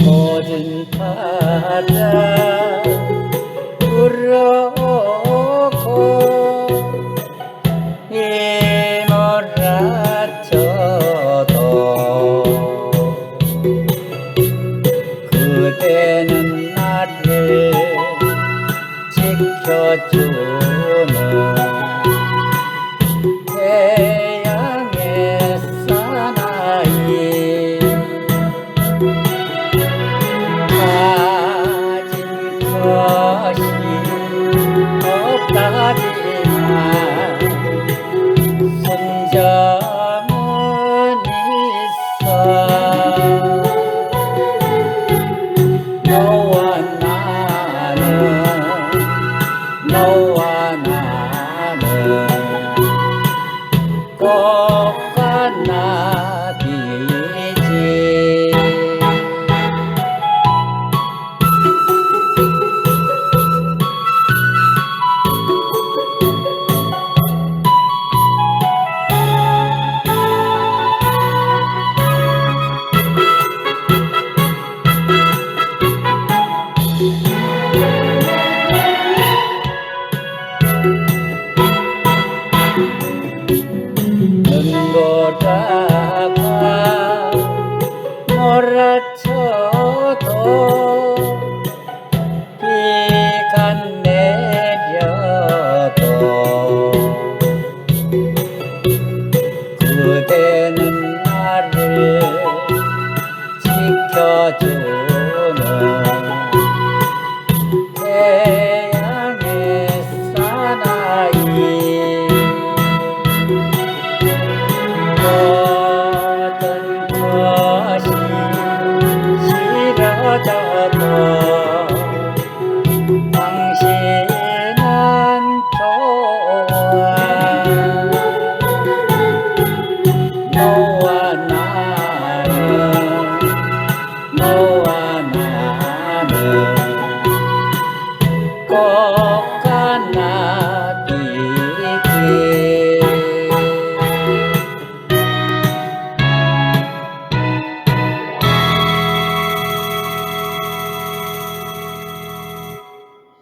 모든 바다 불어오고 이 몰아쳐도 그대는 나를 지켜주는 태양의 사나이 가진 것이 없다지만 순정은 있어 너와 나는 꽃과 나비지 눈보라가 몰아쳐도 비가 내려도 그대는 나를 지켜주는 태양의 사나이 모든 것이 싫어져도